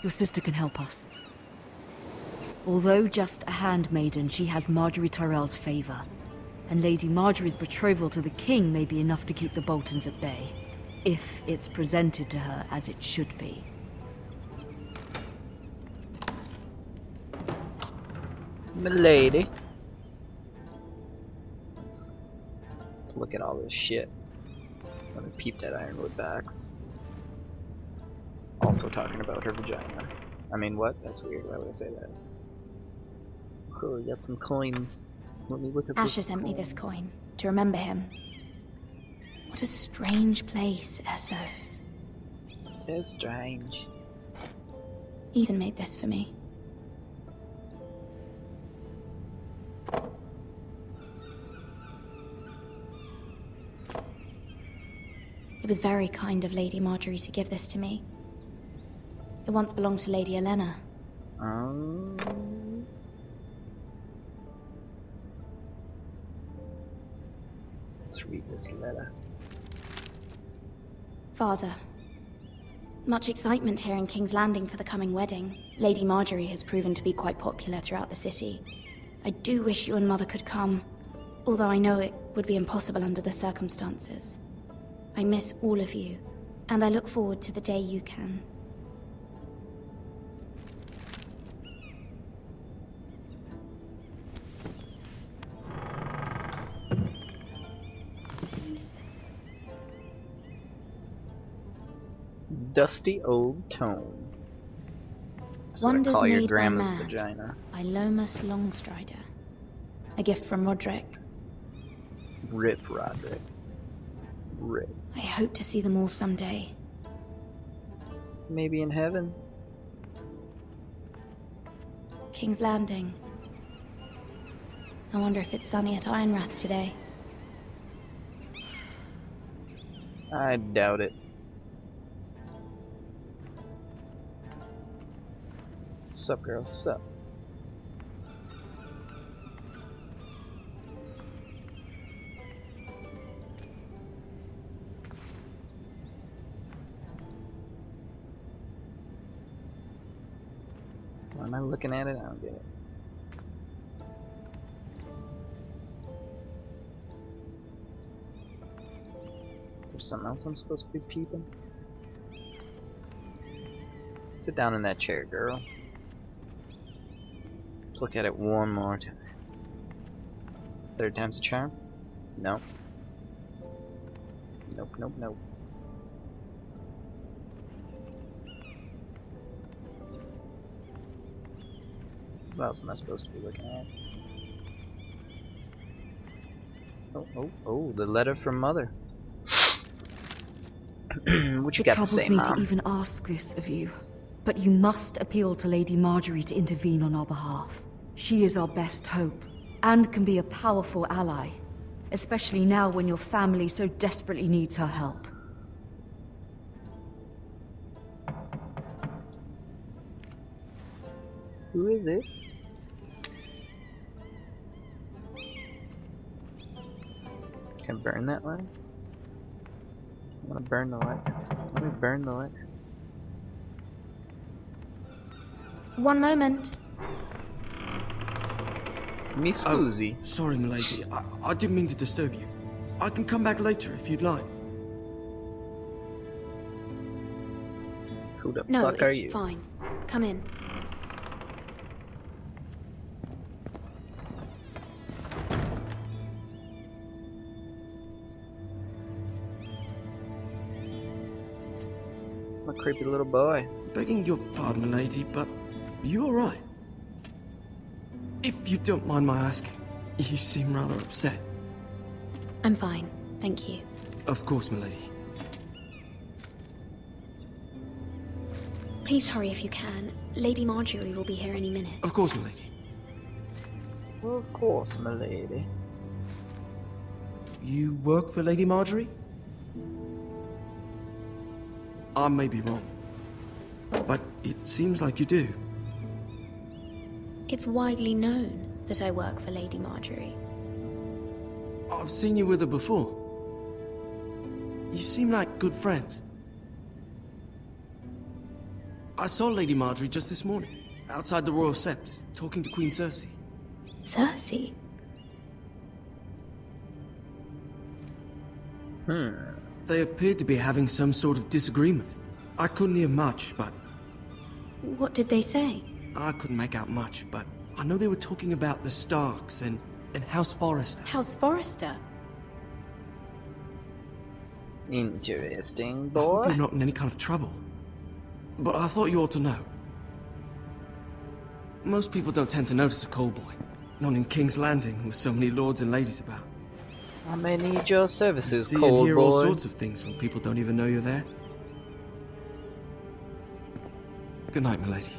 Your sister can help us. Although just a handmaiden, she has Margaery Tyrell's favor. And Lady Margaery's betrothal to the king may be enough to keep the Boltons at bay. If it's presented to her as it should be. Milady. Let's look at all this shit. Let me peep that Ironwood backs. Also talking about her vagina. I mean, what? That's weird. Why would I say that? Oh, we got some coins. Let me look at Asher this sent me coin. this coin to remember him. What a strange place, Essos. So strange. Ethan made this for me. It was very kind of Lady Margaery to give this to me. It once belonged to Lady Olenna. Let's read this letter. Father, much excitement here in King's Landing for the coming wedding. Lady Margaery has proven to be quite popular throughout the city. I do wish you and Mother could come, although I know it would be impossible under the circumstances. I miss all of you, and I look forward to the day you can. Dusty old tome. That's what I Wonders call your made by grandma's man vagina. by Lomas Longstrider. A gift from Roderick. Rip, Roderick. Rip. I hope to see them all someday. Maybe in heaven. King's Landing. I wonder if it's sunny at Ironrath today. I doubt it. Sup, girl, sup. Why am I looking at it? I don't get it. Is there something else I'm supposed to be peeping? Sit down in that chair, girl. Let's look at it one more time. Third time's a charm? No. Nope, nope, nope. What else am I supposed to be looking at? Oh, the letter from Mother. What you got to say, It troubles me Mom? to even ask this of you, but you must appeal to Lady Margaery to intervene on our behalf. She is our best hope, and can be a powerful ally, especially now when your family so desperately needs her help. Who is it? Can I burn that letter? I want to burn the letter. Let me burn the letter. One moment. Me scusi. Sorry, milady. I didn't mean to disturb you. I can come back later if you'd like. Who the No, fuck are it's you? fine. Come in. I'm a creepy little boy. Begging your pardon, milady, but you alright? If you don't mind my asking, you seem rather upset. I'm fine, thank you. Of course, milady. Please hurry if you can. Lady Margaery will be here any minute. Of course, milady. Well, of course, my lady. You work for Lady Margaery? I may be wrong, but it seems like you do. It's widely known that I work for Lady Margaery. I've seen you with her before. You seem like good friends. I saw Lady Marjorie just this morning, outside the Royal Sept, talking to Queen Cersei. Cersei? They appeared to be having some sort of disagreement. I couldn't hear much, but... What did they say? I couldn't make out much, but I know they were talking about the Starks and House Forrester. House Forrester? Interesting, I hope boy. you're not in any kind of trouble. But I thought you ought to know. Most people don't tend to notice a call boy. Not in King's Landing, with so many lords and ladies about. I may need your services, See and cold hear boy. all sorts of things when people don't even know you're there. Good night, milady.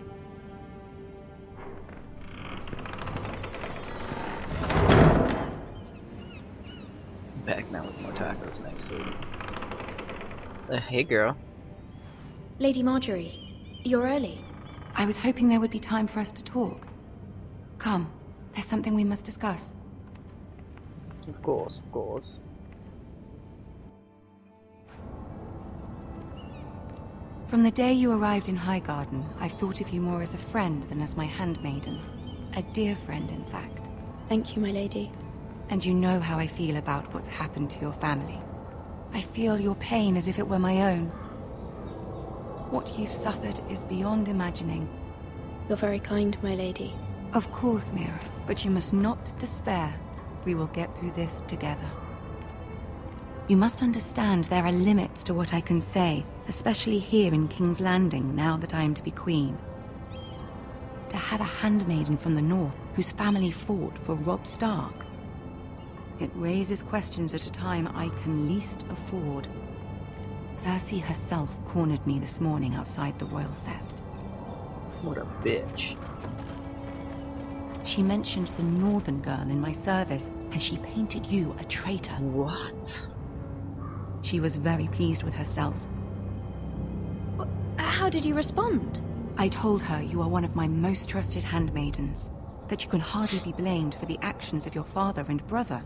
Back now with more tacos, nice food. Hey girl. Lady Marjorie, you're early. I was hoping there would be time for us to talk. Come, there's something we must discuss. Of course, of course. From the day you arrived in Highgarden, I've thought of you more as a friend than as my handmaiden. A dear friend, in fact. Thank you, my lady. And you know how I feel about what's happened to your family. I feel your pain as if it were my own. What you've suffered is beyond imagining. You're very kind, my lady. Of course, Mira, but you must not despair. We will get through this together. You must understand there are limits to what I can say, especially here in King's Landing, now that I am to be queen. To have a handmaiden from the north whose family fought for Robb Stark. It raises questions at a time I can least afford. Cersei herself cornered me this morning outside the Royal Sept. What a bitch. She mentioned the northern girl in my service, and she painted you a traitor. What? She was very pleased with herself. How did you respond? I told her you are one of my most trusted handmaidens, that you can hardly be blamed for the actions of your father and brother.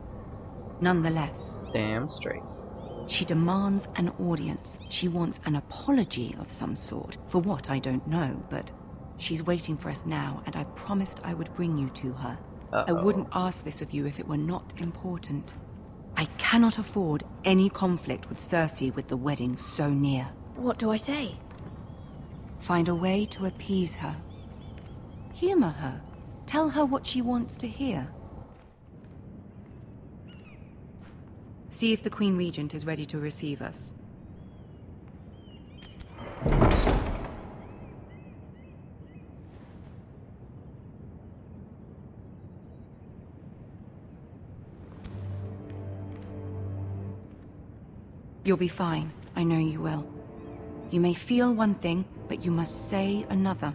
Nonetheless, Damn straight. she demands an audience. She wants an apology of some sort, for what I don't know, but she's waiting for us now, and I promised I would bring you to her. I wouldn't ask this of you if it were not important. I cannot afford any conflict with Cersei with the wedding so near. What do I say? Find a way to appease her. Humor her. Tell her what she wants to hear. See if the Queen Regent is ready to receive us. You'll be fine. I know you will. You may feel one thing, but you must say another.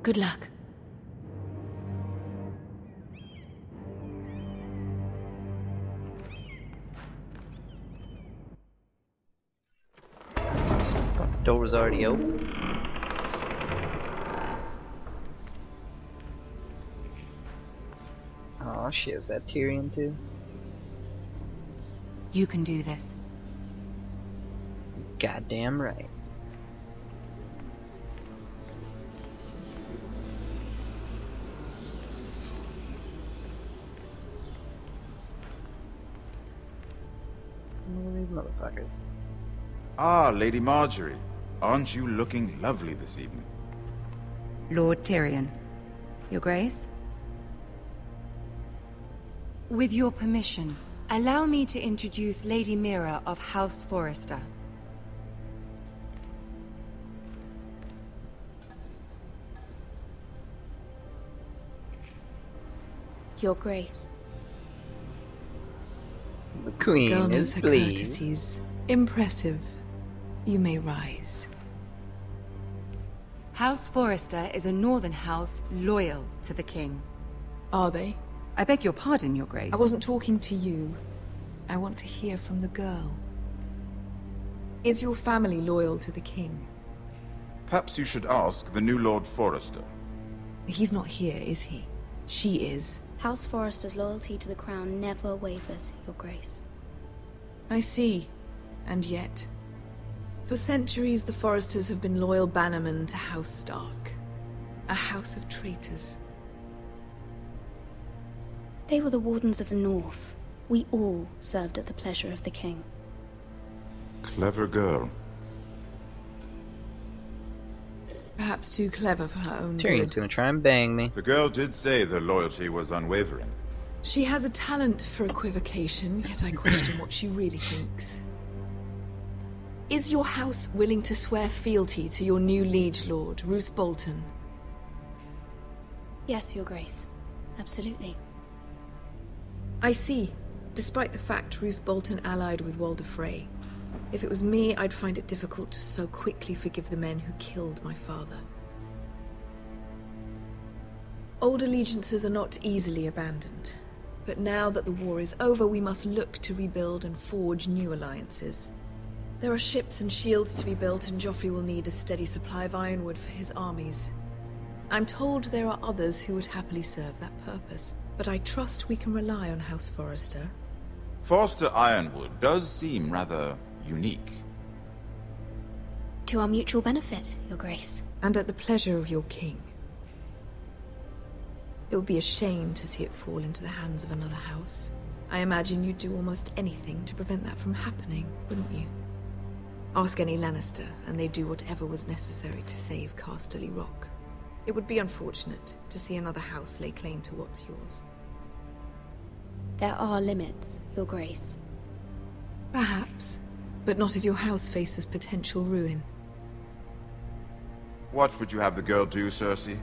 Good luck. The door was already open. Oh shit, is that Tyrion too? You can do this. Goddamn right. Look at these motherfuckers. Ah, Lady Marjorie. Aren't you looking lovely this evening? Lord Tyrion. Your Grace? With your permission, allow me to introduce Lady Mira of House Forrester. Your Grace. The queen Girl knows is her pleased. courtesies. Impressive. You may rise. House Forrester is a northern house loyal to the king. Are they? I beg your pardon, Your Grace. I wasn't talking to you. I want to hear from the girl. Is your family loyal to the king? Perhaps you should ask the new Lord Forrester. He's not here, is he? She is. House Forrester's loyalty to the crown never wavers, Your Grace. I see. And yet, for centuries the Forresters have been loyal bannermen to House Stark. A house of traitors. They were the Wardens of the North. We all served at the pleasure of the king. Clever girl. Perhaps too clever for her own Tyrion's good. gonna try and bang me. The girl did say their loyalty was unwavering. She has a talent for equivocation, yet I question what she really thinks. Is your house willing to swear fealty to your new liege lord, Roose Bolton? Yes, Your Grace. Absolutely. I see. Despite the fact Roose Bolton allied with Walder Frey. If it was me, I'd find it difficult to so quickly forgive the men who killed my father. Old allegiances are not easily abandoned. But now that the war is over, we must look to rebuild and forge new alliances. There are ships and shields to be built, and Joffrey will need a steady supply of ironwood for his armies. I'm told there are others who would happily serve that purpose, but I trust we can rely on House Forrester. Forster Ironwood does seem rather unique. To our mutual benefit, Your Grace. And at the pleasure of your king. It would be a shame to see it fall into the hands of another house. I imagine you'd do almost anything to prevent that from happening, wouldn't you? Ask any Lannister, and they'd do whatever was necessary to save Casterly Rock. It would be unfortunate to see another house lay claim to what's yours. There are limits, Your Grace. Perhaps, but not if your house faces potential ruin. What would you have the girl do, Cersei?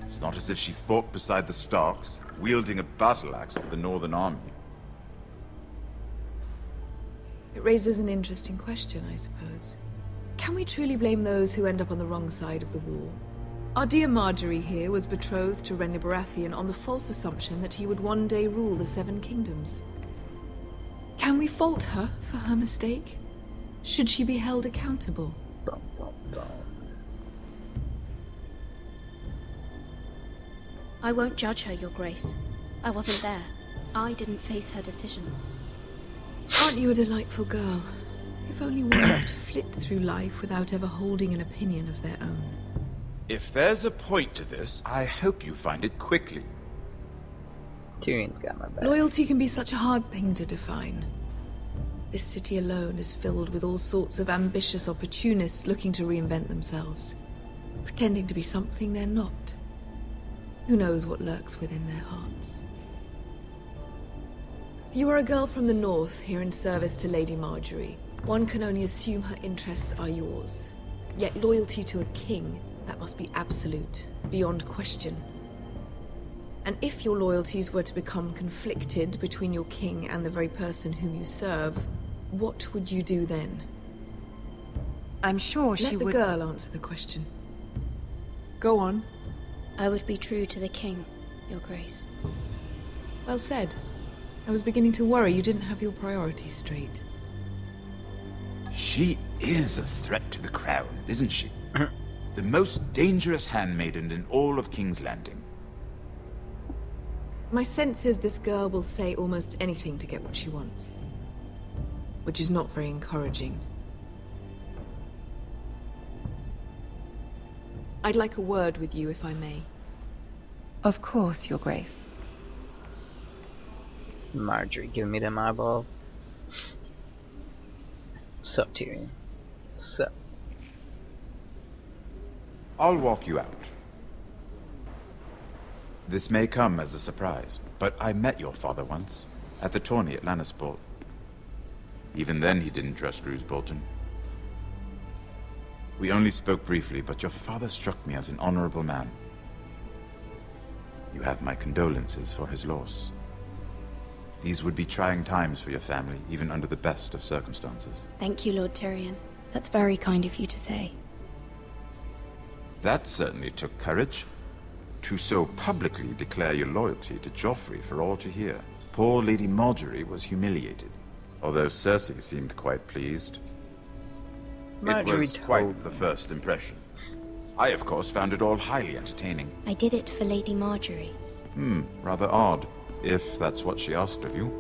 It's not as if she fought beside the Starks, wielding a battle axe for the Northern Army. It raises an interesting question, I suppose. Can we truly blame those who end up on the wrong side of the war? Our dear Marjorie here was betrothed to Renly Baratheon on the false assumption that he would one day rule the Seven Kingdoms. Can we fault her for her mistake? Should she be held accountable? Bum, bum, bum. I won't judge her, Your Grace. I wasn't there. I didn't face her decisions. Aren't you a delightful girl? If only one could flit through life without ever holding an opinion of their own. If there's a point to this, I hope you find it quickly. Tyrion's got my back. Loyalty can be such a hard thing to define. This city alone is filled with all sorts of ambitious opportunists looking to reinvent themselves, pretending to be something they're not. Who knows what lurks within their hearts? You are a girl from the north, here in service to Lady Marjorie. One can only assume her interests are yours. Yet loyalty to a king, that must be absolute, beyond question. And if your loyalties were to become conflicted between your king and the very person whom you serve, what would you do then? I'm sure she Let the would... girl answer the question. Go on. I would be true to the king, Your Grace. Well said. I was beginning to worry you didn't have your priorities straight. She is a threat to the crown, isn't she? The most dangerous handmaiden in all of King's Landing. My sense is this girl will say almost anything to get what she wants. Which is not very encouraging. I'd like a word with you, if I may. Of course, Your Grace. Marjorie giving me them eyeballs. Sup, Tyrion? Sup? I'll walk you out. This may come as a surprise, but I met your father once, at the tourney at Lannisport. Even then he didn't trust Roose Bolton. We only spoke briefly, but your father struck me as an honorable man. You have my condolences for his loss. These would be trying times for your family, even under the best of circumstances. Thank you, Lord Tyrion. That's very kind of you to say. That certainly took courage. To so publicly declare your loyalty to Joffrey for all to hear. Poor Lady Marjorie was humiliated, although Cersei seemed quite pleased. Marjorie it was quite the first impression. I, of course, found it all highly entertaining. I did it for Lady Marjorie. Rather odd, if that's what she asked of you.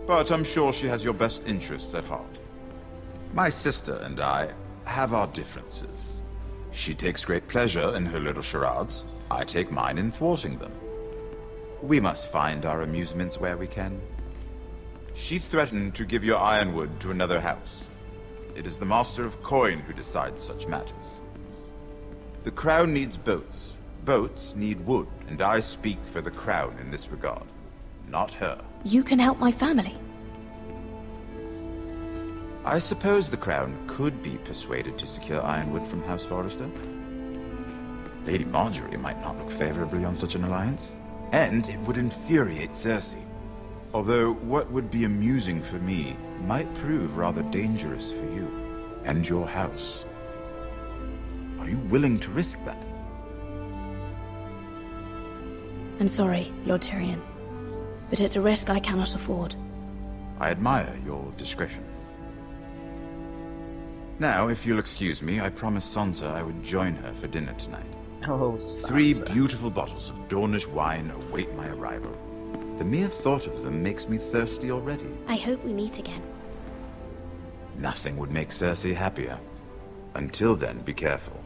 but I'm sure she has your best interests at heart. My sister and I have our differences. She takes great pleasure in her little charades. I take mine in thwarting them. We must find our amusements where we can. She threatened to give your ironwood to another house. It is the Master of Coin who decides such matters. The crown needs boats. Boats need wood, and I speak for the crown in this regard, not her. You can help my family. I suppose the crown could be persuaded to secure ironwood from House Forrester. Lady Marjorie might not look favorably on such an alliance, and it would infuriate Cersei. Although what would be amusing for me might prove rather dangerous for you and your house. Are you willing to risk that? I'm sorry, Lord Tyrion, but it's a risk I cannot afford. I admire your discretion. Now, if you'll excuse me, I promised Sansa I would join her for dinner tonight. Oh, Sansa. 3 beautiful bottles of Dornish wine await my arrival. The mere thought of them makes me thirsty already. I hope we meet again. Nothing would make Cersei happier. Until then, be careful.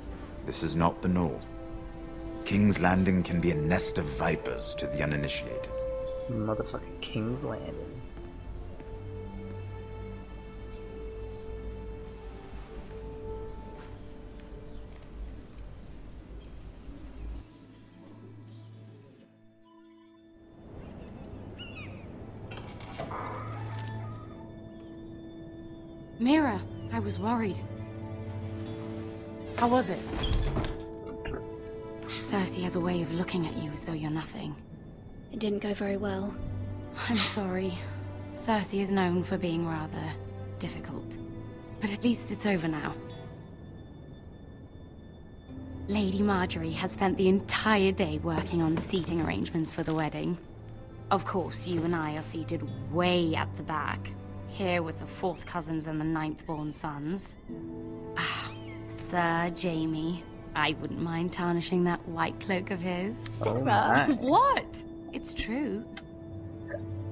This is not the North. King's Landing can be a nest of vipers to the uninitiated. Motherfucking King's Landing. Mira, I was worried. How was it? Cersei has a way of looking at you as though you're nothing. It didn't go very well. I'm sorry. Cersei is known for being rather difficult. But at least it's over now. Lady Marjorie has spent the entire day working on seating arrangements for the wedding. Of course, you and I are seated way at the back, here with the 4th cousins and the 9th-born sons. Ah, Sir Jaime. I wouldn't mind tarnishing that white cloak of his. Sarah, what? It's true.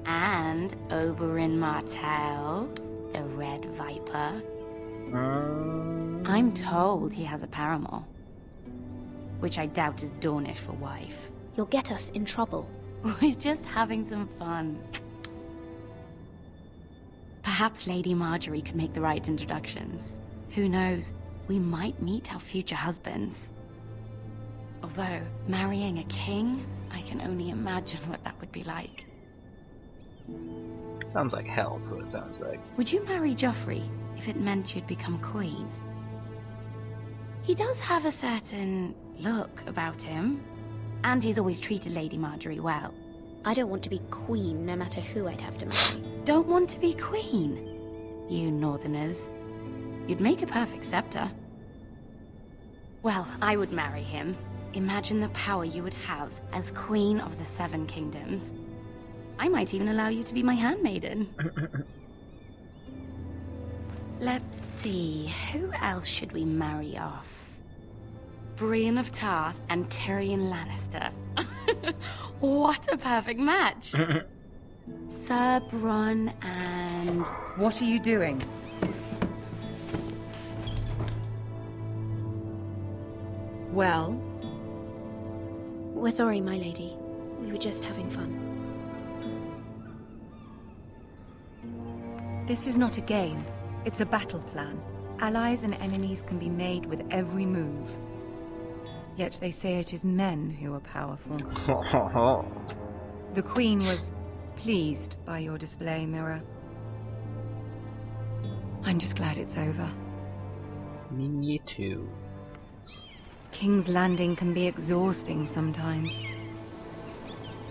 And Oberyn Martell, the Red Viper. I'm told he has a paramour, which I doubt is Dornish for wife. You'll get us in trouble. We're just having some fun. Perhaps Lady Marjorie could make the right introductions. Who knows? We might meet our future husbands. Although, marrying a king, I can only imagine what that would be like. Sounds like hell, is what it sounds like. Would you marry Joffrey if it meant you'd become queen? He does have a certain look about him, and he's always treated Lady Marjorie well. I don't want to be queen, no matter who I'd have to marry. Don't want to be queen? You Northerners. You'd make a perfect scepter. Well, I would marry him. Imagine the power you would have as Queen of the 7 Kingdoms. I might even allow you to be my handmaiden. Let's see, who else should we marry off? Brienne of Tarth and Tyrion Lannister. What a perfect match! Sir Bronn and... What are you doing? Well? We're sorry, my lady. We were just having fun. This is not a game. It's a battle plan. Allies and enemies can be made with every move. Yet they say it is men who are powerful. The Queen was pleased by your display, Mira. I'm just glad it's over. Me too. King's Landing can be exhausting sometimes.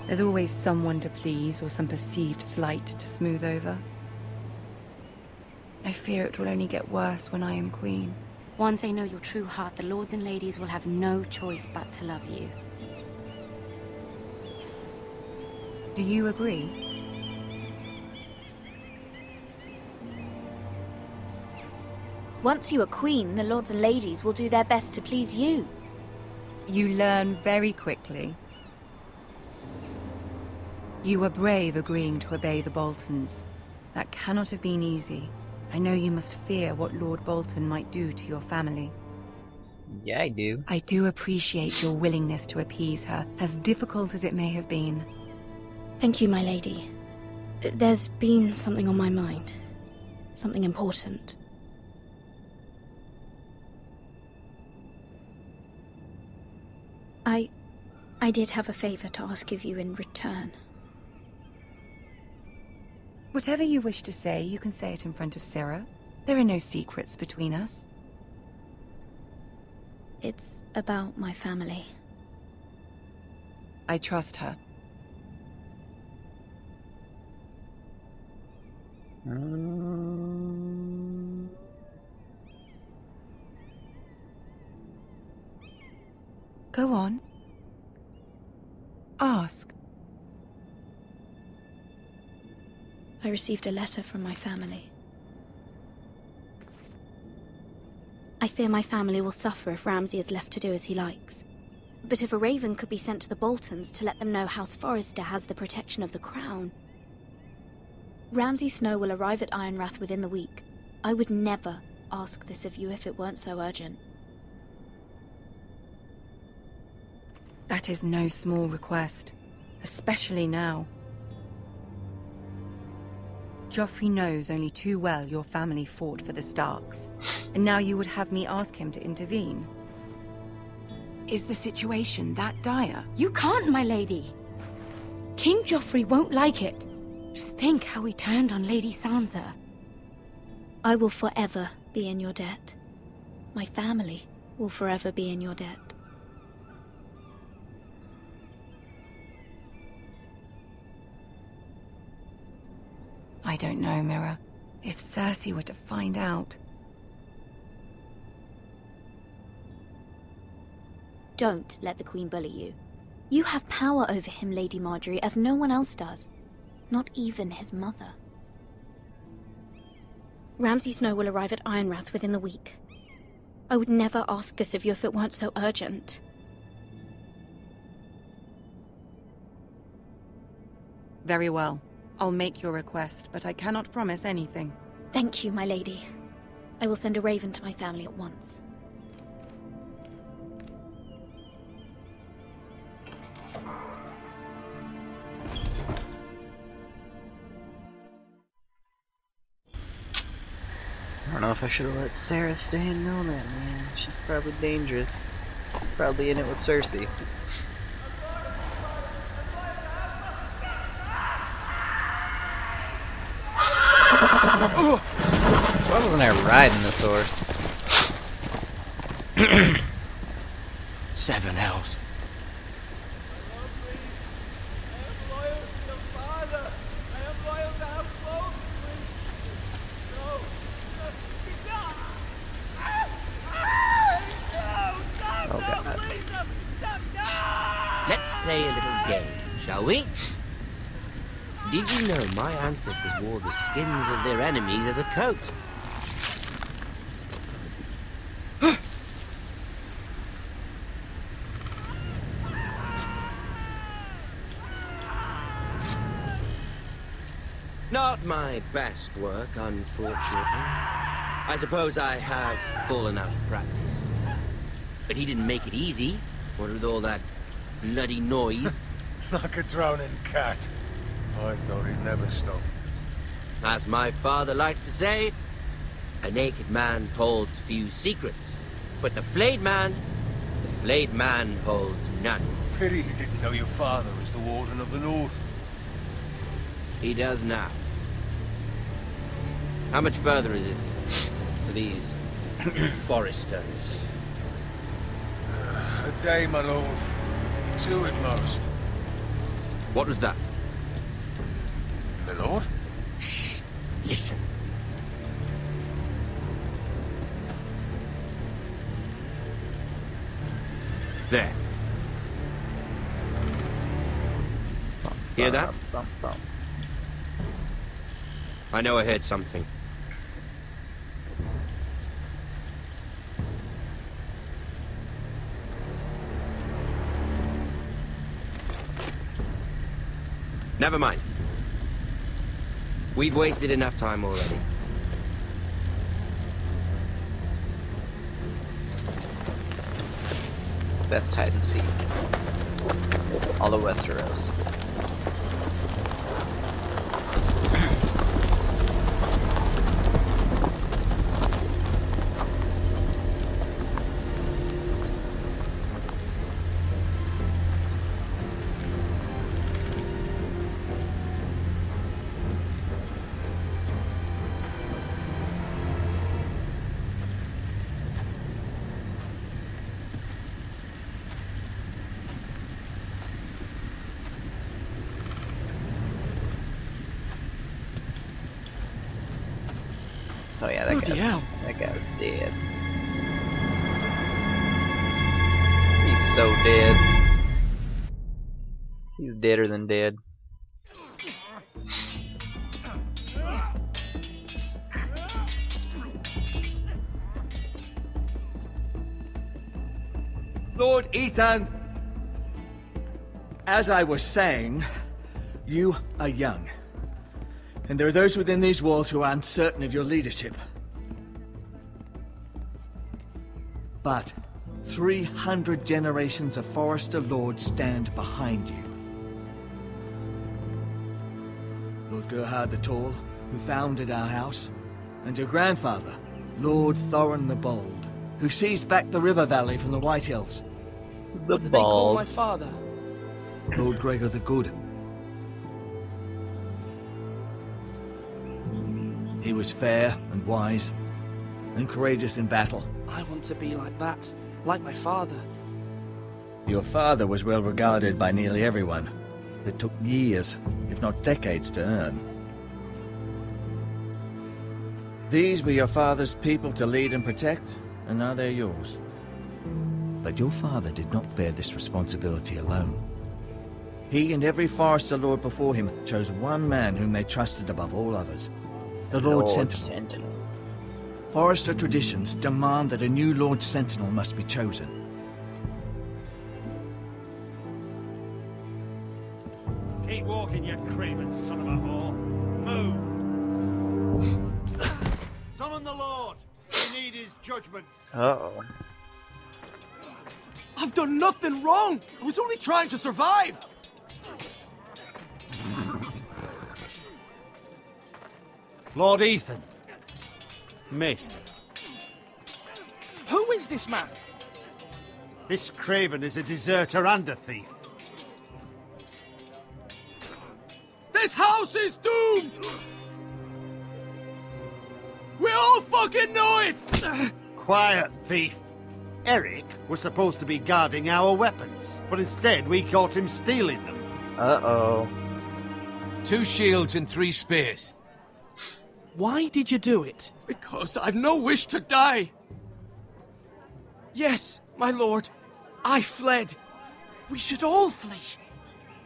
There's always someone to please or some perceived slight to smooth over. I fear it will only get worse when I am queen. Once they know your true heart, the lords and ladies will have no choice but to love you. Do you agree? Once you are queen, the lords and ladies will do their best to please you. You learn very quickly. You were brave agreeing to obey the Boltons. That cannot have been easy. I know you must fear what Lord Bolton might do to your family. Yeah, I do. I do appreciate your willingness to appease her, as difficult as it may have been. Thank you, my lady. There's been something on my mind. Something important. I did have a favor to ask of you in return. Whatever you wish to say, you can say it in front of Syrah. There are no secrets between us. It's about my family. I trust her. Go on. Ask. I received a letter from my family. I fear my family will suffer if Ramsay is left to do as he likes. But if a raven could be sent to the Boltons to let them know House Forrester has the protection of the crown... Ramsay Snow will arrive at Ironrath within the week. I would never ask this of you if it weren't so urgent. That is no small request, especially now. Joffrey knows only too well your family fought for the Starks, and now you would have me ask him to intervene. Is the situation that dire? You can't, my lady. King Joffrey won't like it. Just think how he turned on Lady Sansa. I will forever be in your debt. My family will forever be in your debt. I don't know, Mira. If Cersei were to find out... Don't let the Queen bully you. You have power over him, Lady Margaery, as no one else does. Not even his mother. Ramsay Snow will arrive at Ironrath within the week. I would never ask this of you if it weren't so urgent. Very well. I'll make your request, but I cannot promise anything. Thank you, my lady. I will send a raven to my family at once. I don't know if I should have let Sarah stay and know that, man. She's probably dangerous. Probably in it with Cersei. Why wasn't I riding this horse? 7 elves. Oh god. Let's play a little game, shall we? Did you know my ancestors wore the skins of their enemies as a coat? Not my best work, unfortunately. I suppose I have fallen out of practice. But he didn't make it easy, what with all that bloody noise. Like a drowning cat. I thought he'd never stop. As my father likes to say, a naked man holds few secrets. But the flayed man holds none. Pity he didn't know your father was the Warden of the North. He does now. How much further is it to these Foresters? A day, my lord. 2 at most. What was that? My lord? Shh! Listen. There. Hear that? I know I heard something. Never mind. We've wasted enough time already. Best hide and seek. All of Westeros. Oh yeah, that guy's dead. He's so dead. He's deader than dead. Lord Ethan, as I was saying, you are young. And there are those within these walls who are uncertain of your leadership. But 300 generations of Forester Lords stand behind you. Lord Gerhard the Tall, who founded our house, and your grandfather, Lord Thorin the Bold, who seized back the river valley from the White Hills. The What did they call my father? Lord Gregor the Good. He was fair and wise, and courageous in battle. I want to be like that, like my father. Your father was well regarded by nearly everyone. It took years, if not decades, to earn. These were your father's people to lead and protect, and now they're yours. But your father did not bear this responsibility alone. He and every Forester Lord before him chose one man whom they trusted above all others. The Lord Sentinel. Forester traditions demand that a new Lord Sentinel must be chosen. Keep walking, you craven son of a whore. Move. Summon the Lord. We need his judgment. Uh-oh. I've done nothing wrong! I was only trying to survive! Lord Ethan. Maester. Who is this man? This craven is a deserter and a thief. This house is doomed! We all fucking know it! Quiet, thief. Eric was supposed to be guarding our weapons, but instead we caught him stealing them. Uh-oh. 2 shields and 3 spears. Why did you do it? Because I've no wish to die. Yes, my lord, I fled. We should all flee.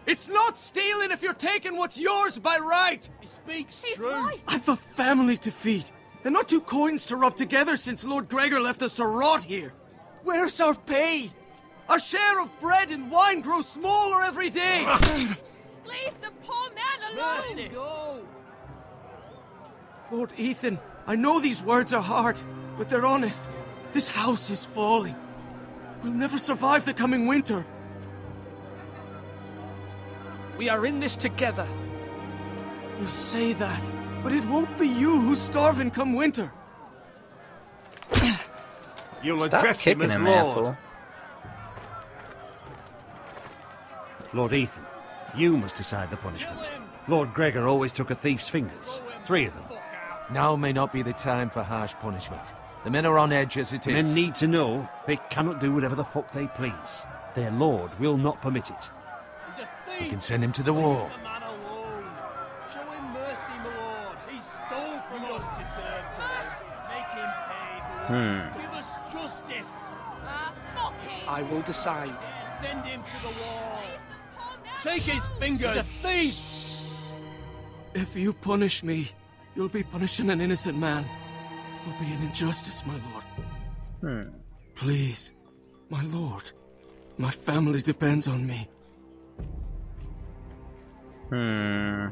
It's not stealing if you're taking what's yours by right. He speaks true. I've a family to feed, and not 2 coins to rub together since Lord Gregor left us to rot here. Where's our pay? Our share of bread and wine grows smaller every day. Leave the poor man alone! Mercy, go! Lord Ethan, I know these words are hard, but they're honest. This house is falling. We'll never survive the coming winter. We are in this together. You say that, but it won't be you who's starving come winter. You'll Stop address him kicking as him, Lord. asshole. Lord Ethan, you must decide the punishment. Lord Gregor always took a thief's fingers. 3 of them. Now may not be the time for harsh punishment. The men are on edge as it is. Men need to know they cannot do whatever the fuck they please. Their lord will not permit it. We can send him to the wall. Show him mercy, my lord. He stole from us. Make him pay. Give us justice. I will decide. Send him to the wall. Take his fingers. He's a thief. If you punish me, you'll be punishing an innocent man. It will be an injustice, my lord. Please, my lord. My family depends on me. I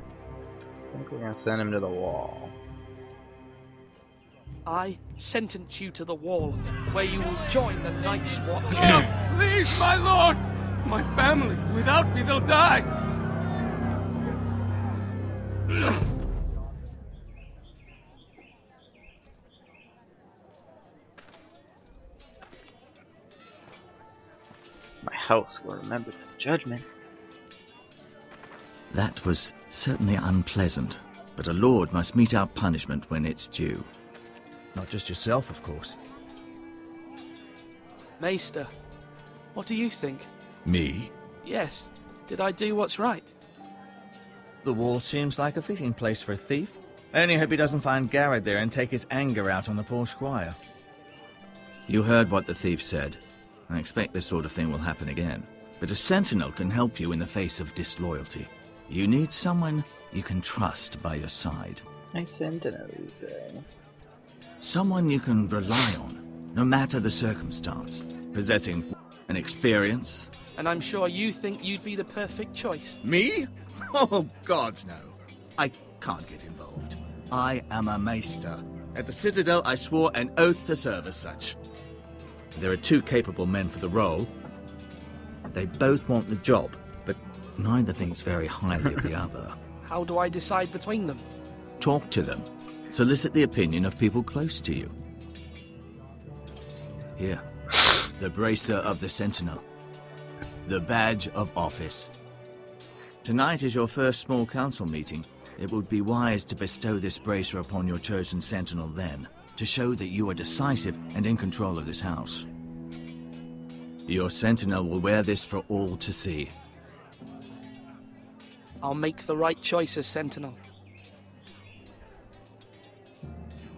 think We're gonna send him to the wall. I sentence you to the wall, where you will join the Night's Watch. Oh, please, my lord! My family, without me, they'll die! My house will remember this judgment. That was certainly unpleasant, but a lord must mete out punishment when it's due. Not just yourself, of course. Maester, what do you think? Me? Yes. Did I do what's right? The wall seems like a fitting place for a thief. I only hope he doesn't find Garrett there and take his anger out on the poor squire. You heard what the thief said. I expect this sort of thing will happen again. But a sentinel can help you in the face of disloyalty. You need someone you can trust by your side. A sentinel, you say? Someone you can rely on, no matter the circumstance. Possessing an experience. And I'm sure you think you'd be the perfect choice. Me? Oh, gods no. I can't get involved. I am a maester. At the Citadel, I swore an oath to serve as such. There are two capable men for the role. They both want the job, but neither thinks very highly of the other. How do I decide between them? Talk to them. Solicit the opinion of people close to you. Here, the bracer of the Sentinel. The badge of office. Tonight is your first small council meeting. It would be wise to bestow this bracer upon your chosen Sentinel then, to show that you are decisive and in control of this house. Your Sentinel will wear this for all to see. I'll make the right choice as Sentinel.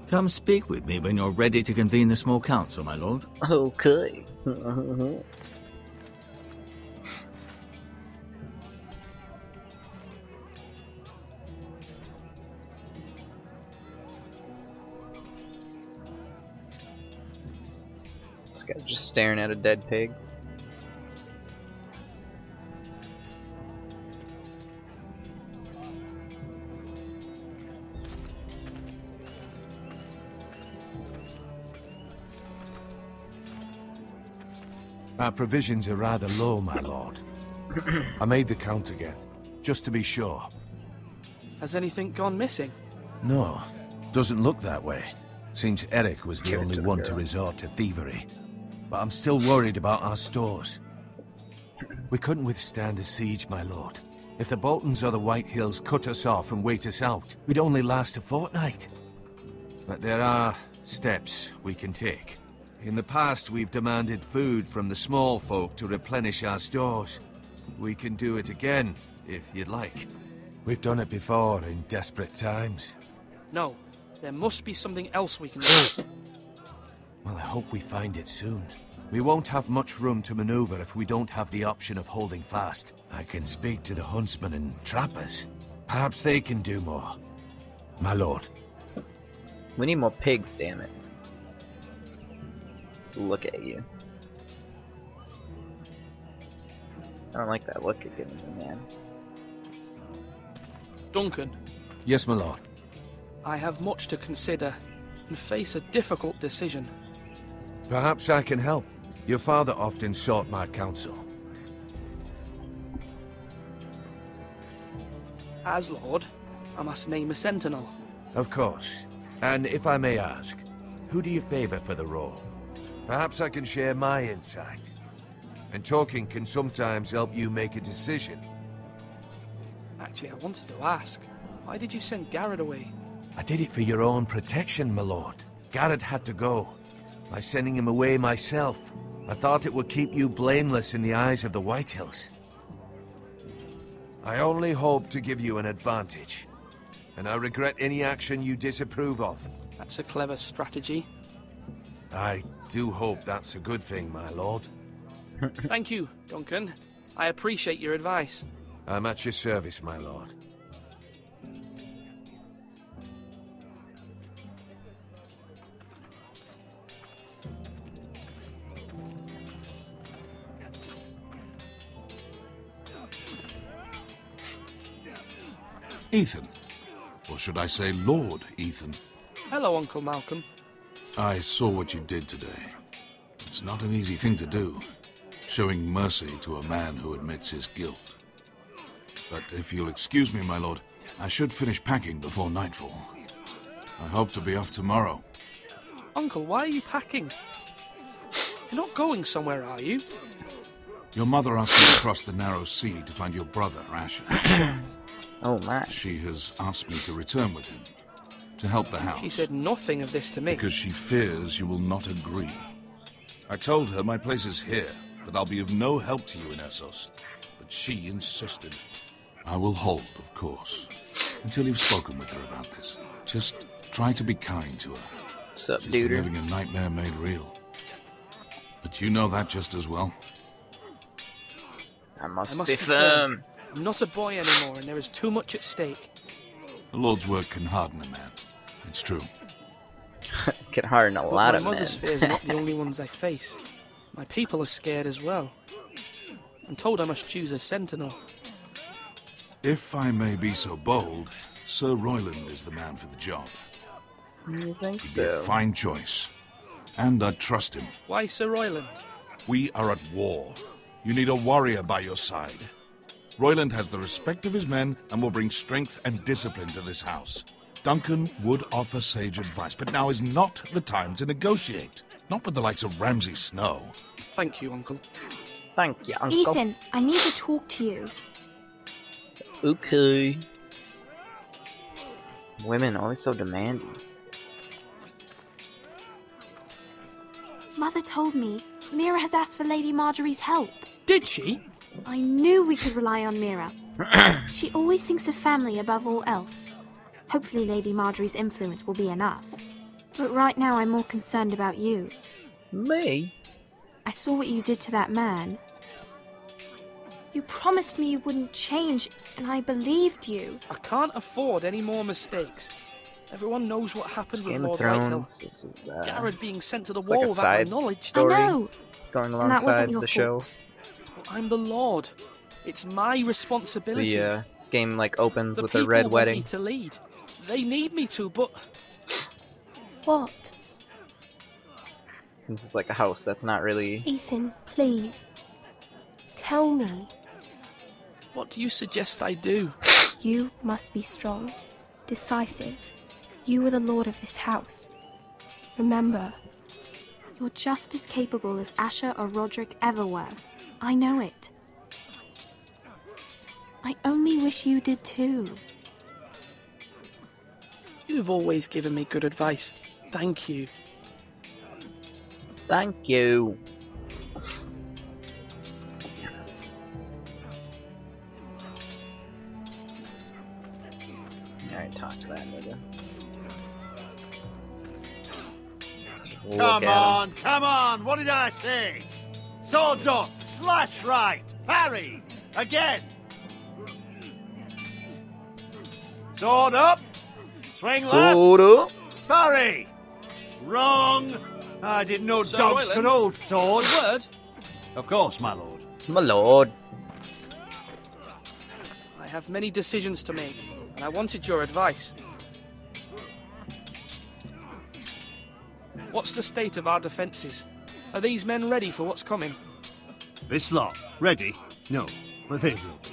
Come speak with me when you're ready to convene the small council, my lord. Okay. This guy's just staring at a dead pig. Our provisions are rather low, my lord. I made the count again, just to be sure. Has anything gone missing? No, doesn't look that way. Seems Eric was the Give it only to the one girl. to resort to thievery. But I'm still worried about our stores. We couldn't withstand a siege, my lord. If the Boltons or the White Hills cut us off and wait us out, we'd only last a fortnight. But there are steps we can take. In the past, we've demanded food from the small folk to replenish our stores. We can do it again, if you'd like. We've done it before in desperate times. No. There must be something else we can do. Well, I hope we find it soon. We won't have much room to maneuver if we don't have the option of holding fast. I can speak to the huntsmen and trappers. Perhaps they can do more. My lord. We need more pigs, damn it. Look at you. I don't like that look you're giving me, man. Duncan, Yes, my lord. I have much to consider and face a difficult decision. Perhaps I can help. Your father often sought my counsel. As Lord, I must name a sentinel. Of course. And if I may ask, who do you favor for the role? Perhaps I can share my insight. And talking can sometimes help you make a decision. Actually, I wanted to ask, why did you send Garrett away? I did it for your own protection, my lord. Garrett had to go. By sending him away myself, I thought it would keep you blameless in the eyes of the White Hills. I only hope to give you an advantage. And I regret any action you disapprove of. That's a clever strategy. I do hope that's a good thing, my lord. Thank you, Duncan. I appreciate your advice. I'm at your service, my lord. Ethan, Or should I say Lord Ethan? Hello, Uncle Malcolm. I saw what you did today. It's not an easy thing to do, showing mercy to a man who admits his guilt. But if you'll excuse me, my lord, I should finish packing before nightfall. I hope to be off tomorrow. Uncle, why are you packing? You're not going somewhere, are you? Your mother asked me to cross the narrow sea to find your brother, Asher. Oh my. She has asked me to return with him, to help the house. She said nothing of this to me. Because she fears you will not agree. I told her my place is here, that I'll be of no help to you in Essos. But she insisted. I will hold, of course, until you've spoken with her about this. Just try to be kind to her. What's up, She's been dude? living a nightmare made real. But you know that just as well. I must be firm. I'm not a boy anymore, and there is too much at stake. The Lord's work can harden a man. It's true. Can harden a lot of my men. mother's fears are not the only ones I face. My people are scared as well. I'm told I must choose a sentinel. If I may be so bold, Sir Royland is the man for the job. You think He'd be a so? fine choice. And I trust him. Why Sir Royland? We are at war. You need a warrior by your side. Royland has the respect of his men and will bring strength and discipline to this house. Duncan would offer sage advice, but now is not the time to negotiate. Not with the likes of Ramsay Snow. Thank you, Uncle. Thank you, Uncle. Ethan, I need to talk to you. Okay. Women always so demanding. Mother told me Mira has asked for Lady Marjorie's help. Did she? I knew we could rely on Mira. She always thinks of family above all else. Hopefully Lady Marjorie's influence will be enough. But right now I'm more concerned about you. Me? I saw what you did to that man. You promised me you wouldn't change, and I believed you. I can't afford any more mistakes. Everyone knows what happened with Game of Lord Whitehill. Thrones. This is Garrett being sent to the it's wall like a without my side knowledge. story I know. going And that wasn't alongside your the show. But I'm the Lord. It's my responsibility. The game like opens The with a people red want wedding. me to lead. They need me to, but What? This is like a house that's not really. Ethan, please. Tell me. what do you suggest I do? You must be strong, decisive. You are the lord of this house. Remember, you're just as capable as Asher or Roderick ever were. I know it. I only wish you did too. You've always given me good advice. Thank you. Thank you. Alright, talk to that nigga. Let's just look Come at him. on, come on, what did I say? Swords up, slash right, parry, again. Sword up, swing left, Sword up. parry. Wrong. I didn't know Sir dogs Royland? could hold swords. A word? Of course, my lord. My lord. I have many decisions to make, and I wanted your advice. What's the state of our defences? Are these men ready for what's coming? This lot, ready? No, but they will be.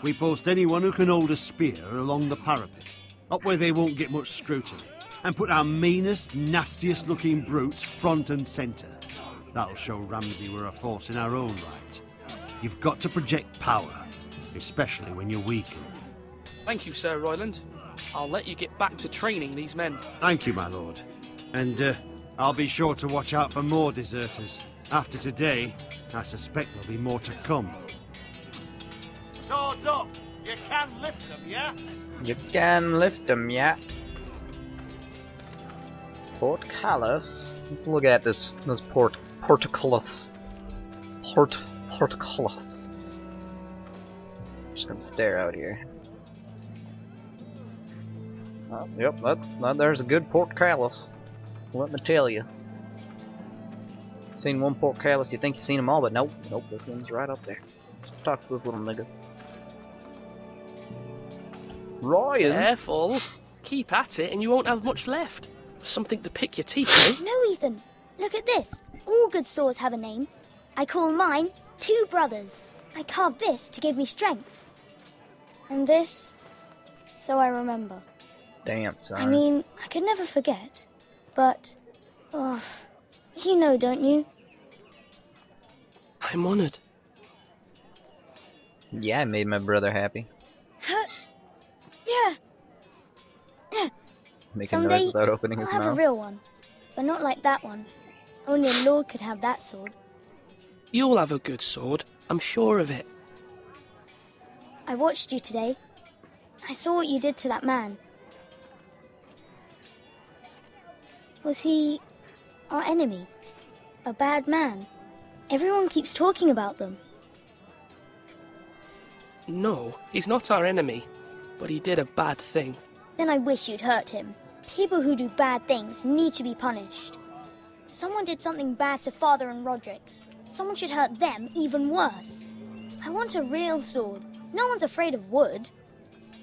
We post anyone who can hold a spear along the parapet, up where they won't get much scrutiny, and put our meanest, nastiest looking brutes front and centre. That'll show Ramsay we're a force in our own right. You've got to project power, especially when you're weakened. Thank you, Sir Royland. I'll let you get back to training these men. Thank you, my lord. And I'll be sure to watch out for more deserters. After today, I suspect there'll be more to come. Swords up! You can lift them, yeah? You can lift them, yeah. Portcullis. Let's look at this portcullis. Portcullis. Just gonna stare out here. Oh, yep, there's a good portcullis. Let me tell you. Seen one portcullis, you think you've seen them all, but nope, this one's right up there. Let's talk to this little nigga. Ryan? Careful. Keep at it and you won't have much left. Something to pick your teeth with. No, Ethan. Look at this. All good swords have a name. I call mine Two Brothers. I carved this to give me strength. And this, so I remember. Damn, son. I mean, I could never forget. But, oh, you know, don't you? I'm honored. Yeah, I made my brother happy. Yeah. Making Someday, noise without opening his I'll have mouth. a real one. But not like that one. Only a lord could have that sword. You'll have a good sword. I'm sure of it. I watched you today. I saw what you did to that man. Was he our enemy? A bad man? Everyone keeps talking about them. No, he's not our enemy. But he did a bad thing. Then I wish you'd hurt him. People who do bad things need to be punished. Someone did something bad to Father and Roderick. Someone should hurt them even worse. I want a real sword. No one's afraid of wood.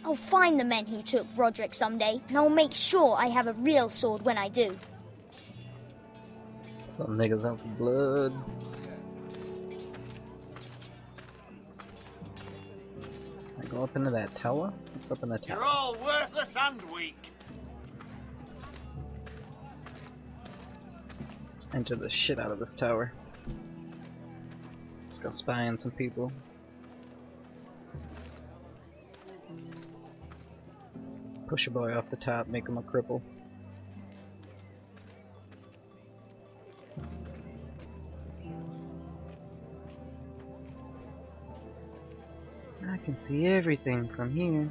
I'll find the men who took Roderick someday, and I'll make sure I have a real sword when I do. Some niggas out for blood. Can I go up into that tower? What's up in the tower? You're all worthless and weak. Let's enter the shit out of this tower. Let's go spy on some people. Push a boy off the top, make him a cripple. I can see everything from here.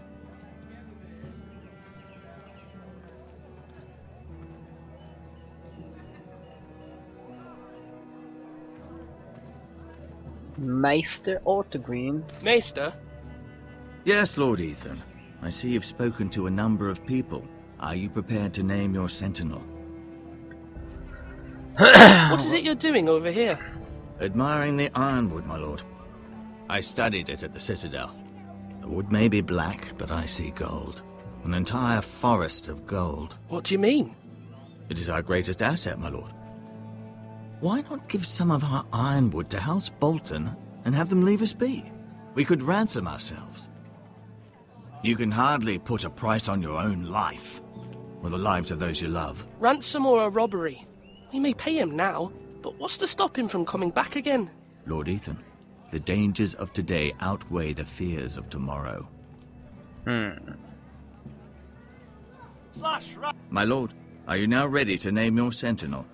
Maester Ortogreen. Maester? Yes, Lord Ethan. I see you've spoken to a number of people. Are you prepared to name your sentinel? What is it you're doing over here? Admiring the ironwood, my lord. I studied it at the Citadel. The wood may be black, but I see gold. An entire forest of gold. What do you mean? It is our greatest asset, my lord. Why not give some of our ironwood to House Bolton and have them leave us be? We could ransom ourselves. You can hardly put a price on your own life, or the lives of those you love. Ransom or a robbery? We may pay him now, but what's to stop him from coming back again? Lord Ethan, the dangers of today outweigh the fears of tomorrow. My lord, are you now ready to name your sentinel?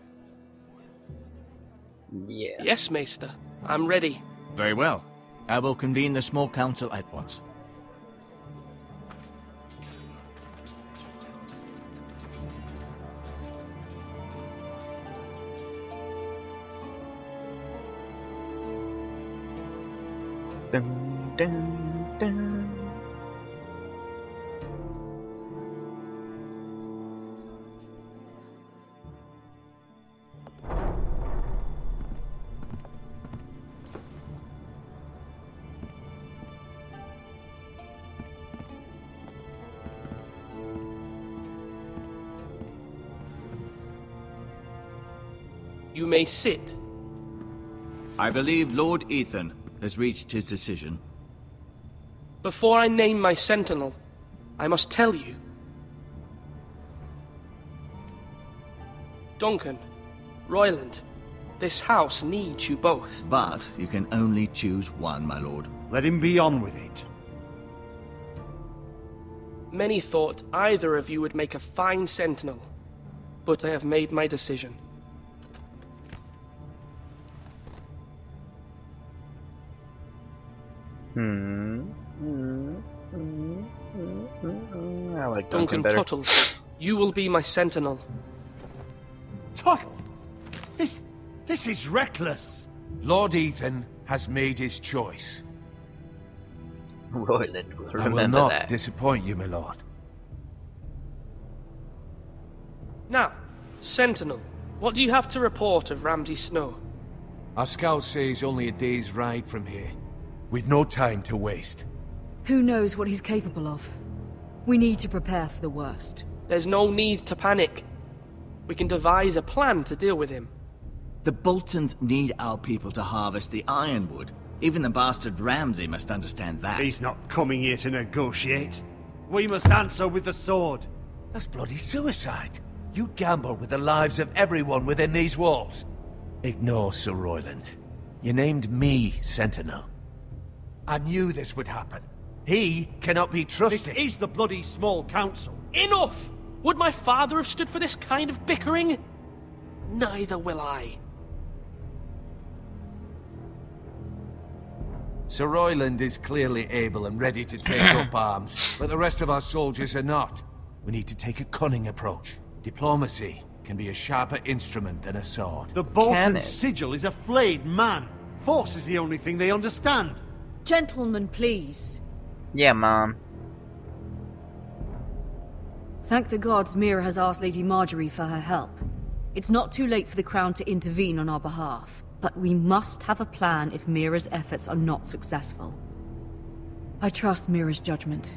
Yes. Yes, Maester. I'm ready. Very well. I will convene the small council at once. Dun, dun, dun. You may sit. I believe Lord Ethan has reached his decision. Before I name my sentinel, I must tell you. Duncan, Royland, this house needs you both. But you can only choose one, my lord. Let him be on with it. Many thought either of you would make a fine sentinel, but I have made my decision. I like Duncan better. Tuttle, you will be my sentinel. Tuttle! This is reckless. Lord Ethan has made his choice. Royland will I remember will not that. disappoint you, my lord. Now, sentinel, what do you have to report of Ramsay Snow? Our scouts say he's only a day's ride from here, with no time to waste. Who knows what he's capable of? We need to prepare for the worst. There's no need to panic. We can devise a plan to deal with him. The Boltons need our people to harvest the ironwood. Even the bastard Ramsay must understand that. He's not coming here to negotiate. We must answer with the sword. That's bloody suicide. You gamble with the lives of everyone within these walls. Ignore Sir Royland. You named me Sentinel. I knew this would happen. He cannot be trusted. This is the bloody small council. Enough! Would my father have stood for this kind of bickering? Neither will I. Sir Royland is clearly able and ready to take up arms, but the rest of our soldiers are not. We need to take a cunning approach. Diplomacy can be a sharper instrument than a sword. The Bolton sigil is a flayed man. Force is the only thing they understand. Gentlemen, please. Yeah, Mom. Thank the gods Mira has asked Lady Marjorie for her help. It's not too late for the Crown to intervene on our behalf, but we must have a plan if Mira's efforts are not successful. I trust Mira's judgment.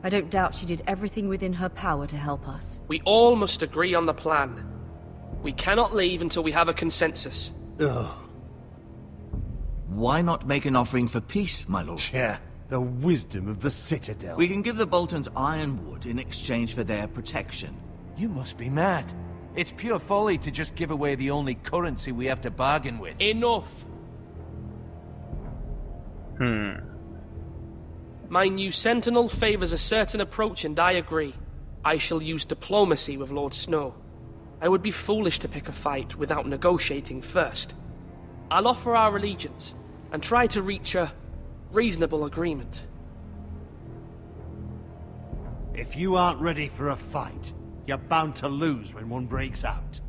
I don't doubt she did everything within her power to help us. We all must agree on the plan. We cannot leave until we have a consensus. Ugh. Why not make an offering for peace, my lord? Yeah, the wisdom of the Citadel. We can give the Boltons ironwood in exchange for their protection. You must be mad. It's pure folly to just give away the only currency we have to bargain with. Enough! My new Sentinel favors a certain approach, and I agree. I shall use diplomacy with Lord Snow. I would be foolish to pick a fight without negotiating first. I'll offer our allegiance, and try to reach a reasonable agreement. If you aren't ready for a fight, you're bound to lose when one breaks out.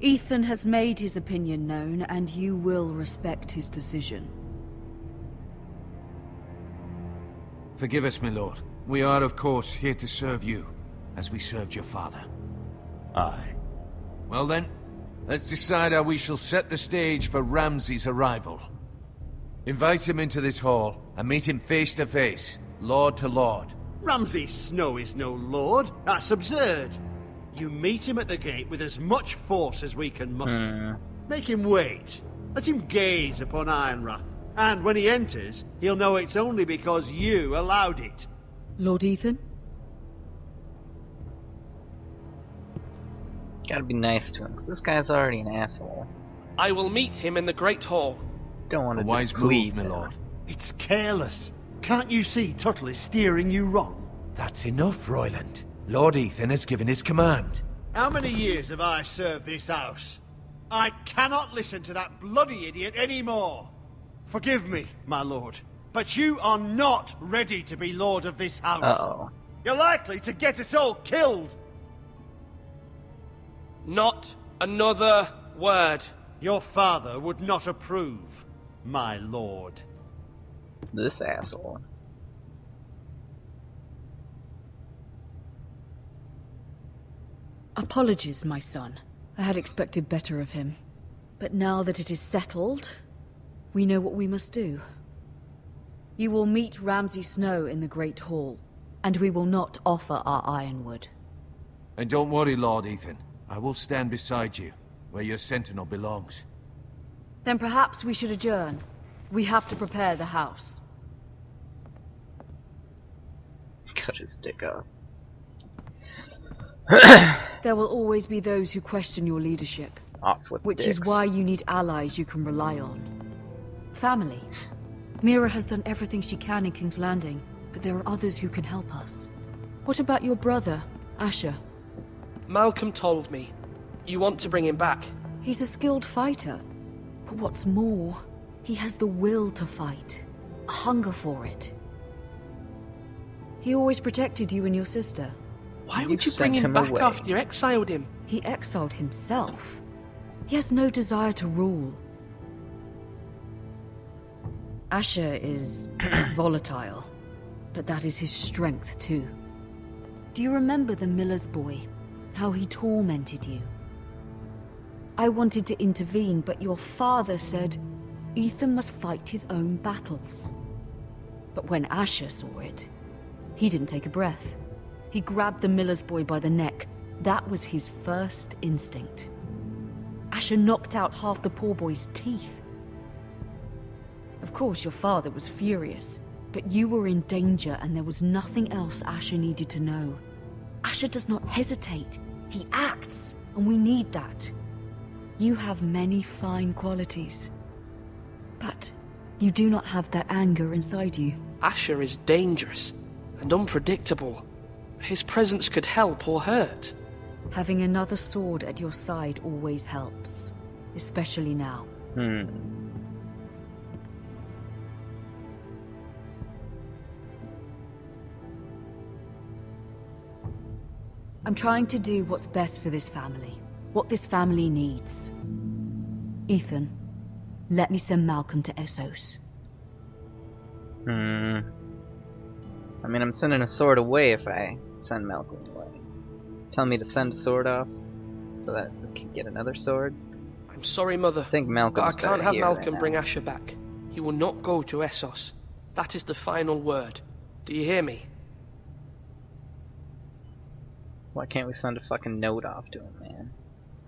Ethan has made his opinion known, and you will respect his decision. Forgive us, my lord. We are, of course, here to serve you, as we served your father. Aye. Well then, let's decide how we shall set the stage for Ramsay's arrival. Invite him into this hall, and meet him face to face, lord to lord. Ramsay Snow is no lord. That's absurd. You meet him at the gate with as much force as we can muster. Make him wait. Let him gaze upon Ironrath. And when he enters, he'll know it's only because you allowed it. Lord Ethan? Gotta be nice to him, because this guy's already an asshole. I will meet him in the Great Hall. Don't want to wise move, my lord. It's careless. Can't you see Tuttle is steering you wrong? That's enough, Royland. Lord Ethan has given his command. How many years have I served this house? I cannot listen to that bloody idiot anymore. Forgive me, my lord, but you are not ready to be lord of this house. Uh-oh. You're likely to get us all killed. Not another word. Your father would not approve, my lord. This asshole. Apologies, my son. I had expected better of him. But now that it is settled, we know what we must do. You will meet Ramsay Snow in the Great Hall, and we will not offer our ironwood. And don't worry, Lord Ethan. I will stand beside you, where your sentinel belongs. Then perhaps we should adjourn. We have to prepare the house. Cut his dick off. There will always be those who question your leadership. Off with which dicks. is why you need allies you can rely on. Family. Mira has done everything she can in King's Landing, but there are others who can help us. What about your brother, Asher? Malcolm told me. You want to bring him back? He's a skilled fighter. But what's more, he has the will to fight. A hunger for it. He always protected you and your sister. Why would you bring him back away. after you exiled him? He exiled himself. He has no desire to rule. Asher is volatile, but that is his strength too. Do you remember the miller's boy? How he tormented you? I wanted to intervene, but your father said Ethan must fight his own battles. But when Asher saw it, he didn't take a breath. He grabbed the miller's boy by the neck. That was his first instinct. Asher knocked out half the poor boy's teeth. Of course, your father was furious, but you were in danger and there was nothing else Asher needed to know. Asher does not hesitate. He acts, and we need that. You have many fine qualities, but you do not have that anger inside you. Asher is dangerous and unpredictable. His presence could help or hurt. Having another sword at your side always helps, especially now. I'm trying to do what's best for this family, what this family needs. Ethan, let me send Malcolm to Essos. I mean, I'm sending a sword away if I send Malcolm away. Tell me to send a sword off so that we can get another sword. I'm sorry, Mother, I think Malcolm's but I can't better have here Malcolm right bring now. Asher back. He will not go to Essos. That is the final word. Do you hear me? Why can't we send a fucking note off to him, man?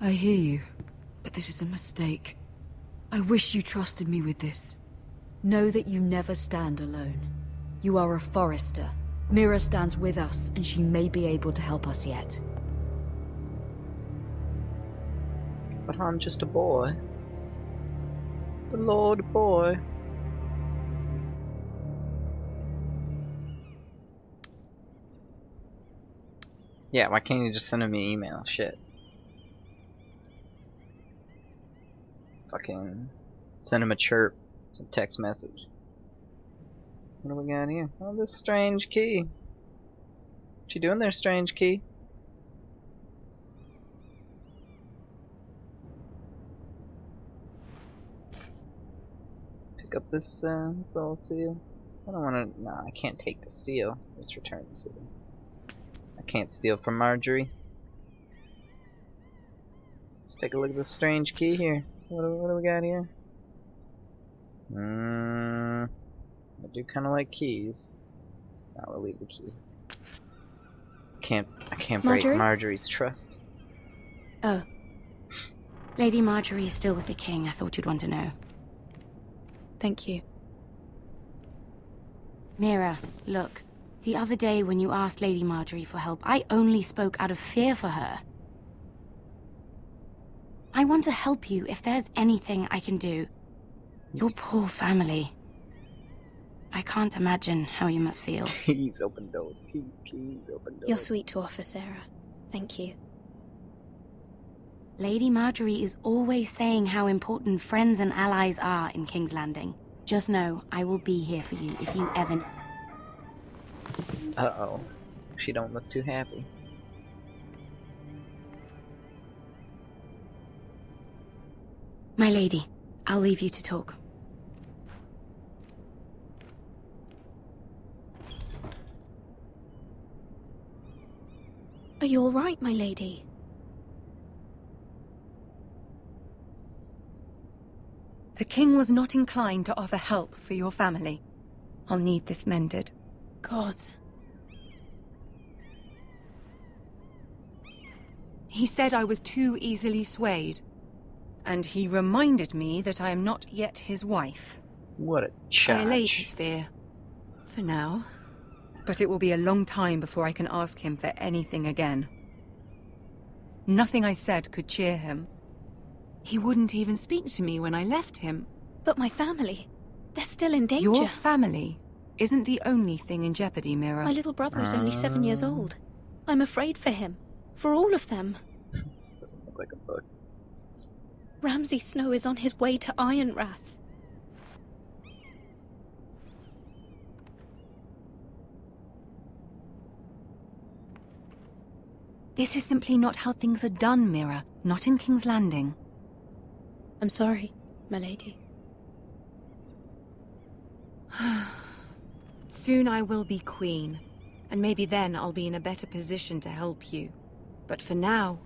I hear you, but this is a mistake. I wish you trusted me with this. Know that you never stand alone. You are a Forrester. Mira stands with us, and she may be able to help us yet. But I'm just a boy. The Lord boy. Yeah, why can't you just send me an email? Shit. Fucking send him a chirp, some text message. What do we got here? Oh, this strange key. What you doing there, strange key? Pick up this little seal. I don't want to. No, I can't take the seal. Let's return the seal. I can't steal from Marjorie. Let's take a look at this strange key here. What do we got here? I do kind of like keys. Now we'll leave the key. I can't break Marjorie's trust. Oh. Lady Marjorie is still with the king. I thought you'd want to know. Thank you. Mira, look. The other day when you asked Lady Marjorie for help, I only spoke out of fear for her. I want to help you if there's anything I can do. Your poor family. I can't imagine how you must feel. Keys open doors. Keys open doors. You're sweet to offer, Sarah. Thank you. Lady Marjorie is always saying how important friends and allies are in King's Landing. Just know, I will be here for you if you ever... Uh-oh. She don't look too happy. My lady, I'll leave you to talk. Are you all right, my lady? The king was not inclined to offer help for your family. I'll need this mended. Gods. He said I was too easily swayed. And he reminded me that I am not yet his wife. What a charge. I allayed his fear. For now. But it will be a long time before I can ask him for anything again. Nothing I said could cheer him. He wouldn't even speak to me when I left him. But my family, they're still in danger. Your family isn't the only thing in jeopardy, Mira. My little brother is only 7 years old. I'm afraid for him. For all of them. This doesn't look like a book. Ramsay Snow is on his way to Ironrath. This is simply not how things are done, Mira. Not in King's Landing. I'm sorry, my lady. Soon I will be queen, and maybe then I'll be in a better position to help you. But for now,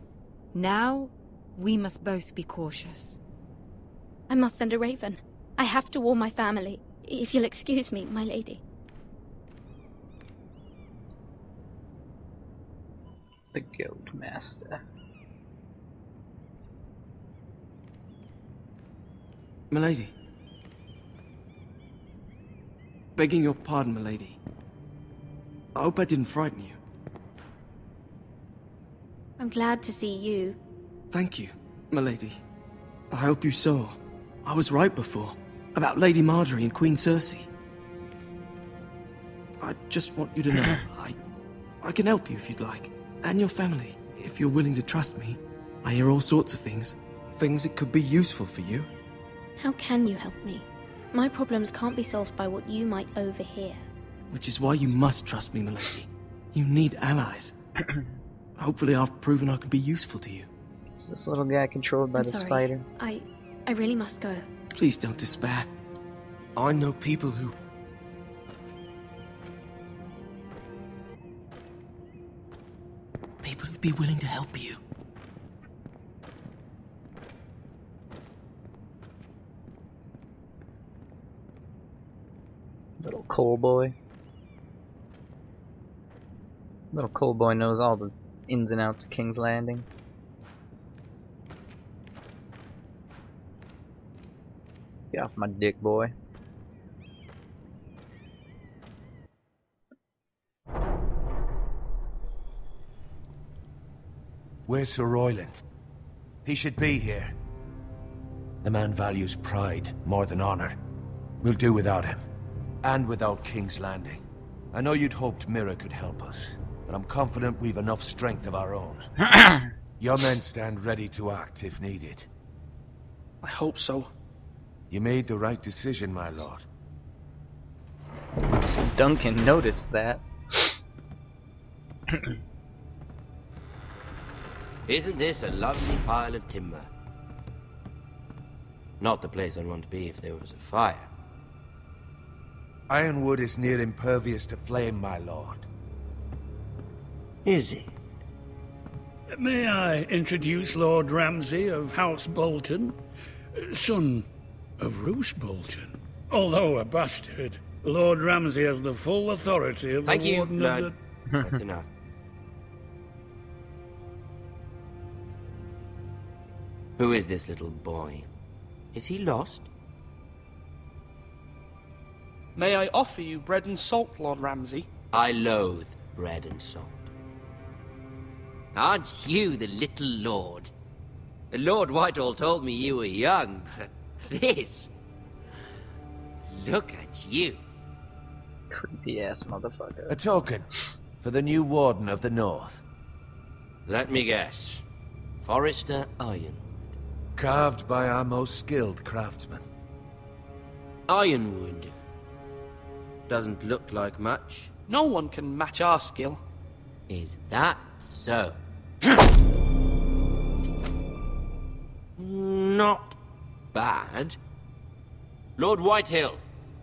we must both be cautious. I must send a raven. I have to warn my family. If you'll excuse me, my lady. The Guild Master. Milady. Begging your pardon, milady. I hope I didn't frighten you. I'm glad to see you. Thank you, milady. I hope you saw. I was right before. About Lady Marjorie and Queen Cersei. I just want you to know, I can help you if you'd like. And your family, if you're willing to trust me. I hear all sorts of things. Things that could be useful for you. How can you help me? My problems can't be solved by what you might overhear. Which is why you must trust me, milady. You need allies. Hopefully I've proven I can be useful to you. Is this little guy controlled by I'm the sorry. spider? I really must go. Please don't despair. I know people who... People who'd be willing to help you. Little coal boy. Little coal boy knows all the ins and outs of King's Landing. Get off my dick, boy. Where's Sir Royland? He should be here. The man values pride more than honor. We'll do without him. And without King's Landing. I know you'd hoped Mira could help us, but I'm confident we've enough strength of our own. Your men stand ready to act if needed. I hope so. You made the right decision, my lord. Duncan noticed that. Isn't this a lovely pile of timber? Not the place I'd want to be if there was a fire. Ironwood is near impervious to flame, my lord. Is it? May I introduce Lord Ramsay of House Bolton, son of Roose Bolton. Although a bastard, Lord Ramsay has the full authority of Thank the you, Warden lad. of That's enough. Who is this little boy? Is he lost? May I offer you bread and salt, Lord Ramsay? I loathe bread and salt. Aren't you the little lord? Lord Whitehall told me you were young, but this... Look at you. Creepy ass motherfucker. A token for the new Warden of the North. Let me guess. Forrester Ironwood. Carved by our most skilled craftsmen. Ironwood. Doesn't look like much. No one can match our skill. Is that so? Not bad. Lord Whitehill,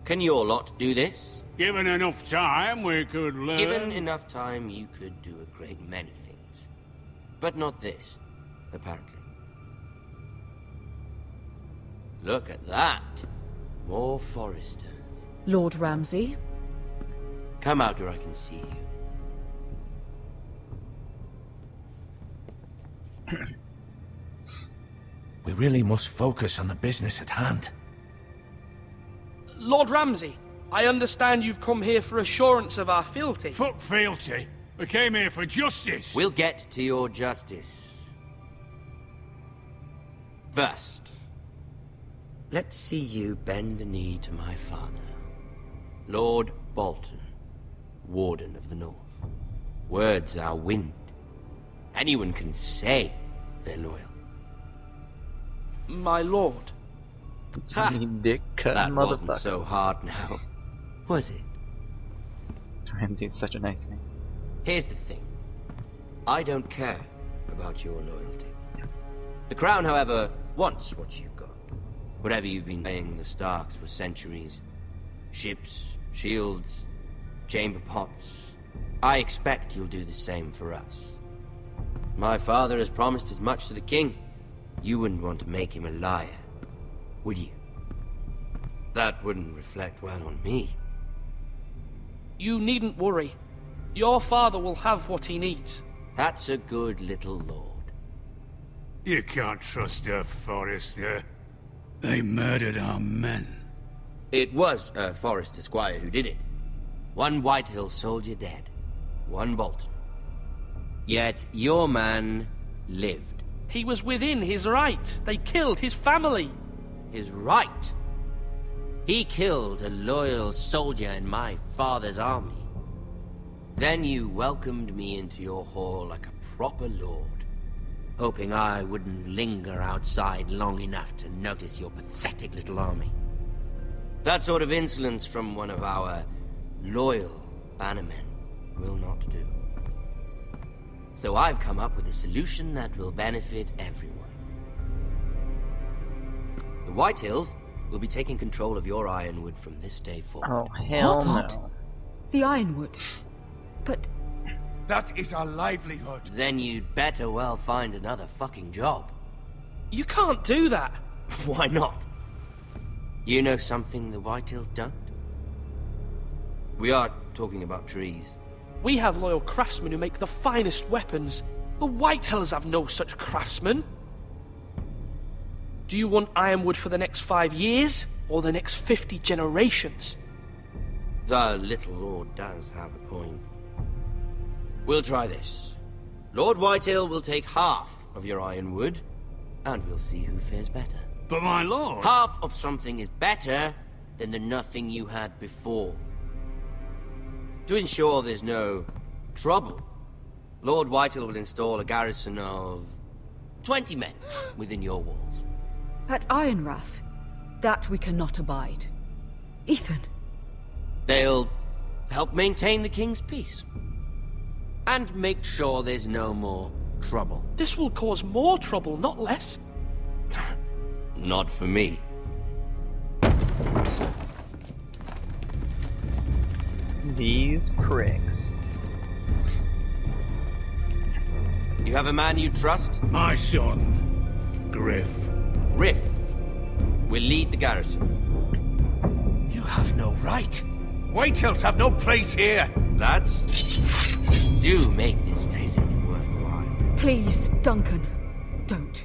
can your lot do this? Given enough time, we could learn. Given enough time, you could do a great many things. But not this, apparently. Look at that. More Forresters. Lord Ramsay? Come out where I can see you. We really must focus on the business at hand. Lord Ramsay, I understand you've come here for assurance of our fealty. Fuck fealty. We came here for justice. We'll get to your justice. First, let's see you bend the knee to my father, Lord Bolton, Warden of the North. Words are wind. Anyone can say they're loyal. My lord. Ha! Dick cutting That wasn't motherfucker. so hard now, was it? Ramsay's such a nice man. Here's the thing. I don't care about your loyalty. The Crown, however, wants what you've got. Whatever you've been paying the Starks for centuries. Ships, shields, chamber pots. I expect you'll do the same for us. My father has promised as much to the king. You wouldn't want to make him a liar, would you? That wouldn't reflect well on me. You needn't worry. Your father will have what he needs. That's a good little lord. You can't trust her, Forrester. They murdered our men. It was a Forrester squire who did it. One Whitehill soldier dead. One Bolton. Yet your man lived. He was within his right. They killed his family. His right? He killed a loyal soldier in my father's army. Then you welcomed me into your hall like a proper lord, hoping I wouldn't linger outside long enough to notice your pathetic little army. That sort of insolence from one of our loyal bannermen will not do. So I've come up with a solution that will benefit everyone. The Whitehills will be taking control of your Ironwood from this day forward. Oh, hell What? no. The Ironwood. But That is our livelihood. Then you'd better well find another fucking job. You can't do that. Why not? You know something the Whitehills don't? We are talking about trees. We have loyal craftsmen who make the finest weapons. The Whitehills have no such craftsmen. Do you want Ironwood for the next 5 years, or the next 50 generations? The little lord does have a point. We'll try this. Lord Whitehill will take half of your Ironwood, and we'll see who fares better. But my lord... Half of something is better than the nothing you had before. To ensure there's no trouble, Lord Whitehill will install a garrison of 20 men within your walls. at Ironrath, that we cannot abide. Ethan. They'll help maintain the king's peace. And make sure there's no more trouble. This will cause more trouble, not less. Not for me. These pricks. You have a man you trust? My son, Griff. Griff will lead the garrison. You have no right. Whitehills have no place here. Lads, do make this visit worthwhile. Please, Duncan, don't.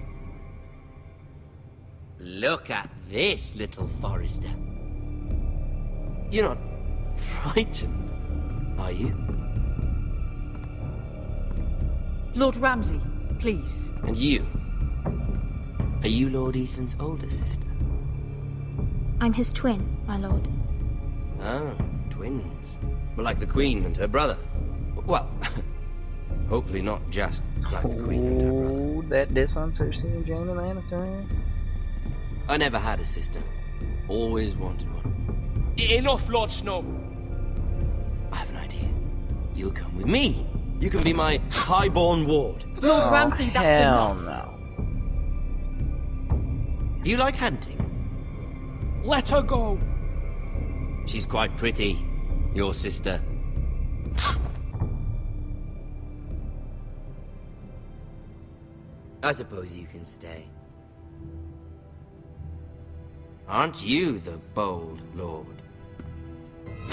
Look at this, little Forrester. You're not frightened, are you? Lord Ramsay, please. And you? Are you Lord Ethan's older sister? I'm his twin, my lord. Ah, twins. Well, like the Queen and her brother. Well, hopefully not just like the Queen and her brother. Oh, that diss on Cersei and Jaime Lannister. I never had a sister. Always wanted one. Enough, Lord Snow. I have an idea. You'll come with me. You can be my highborn ward. Lord Ramsay, that's hell enough. No. Do you like hunting? Let her go. She's quite pretty, your sister. I suppose you can stay. Aren't you the bold lord?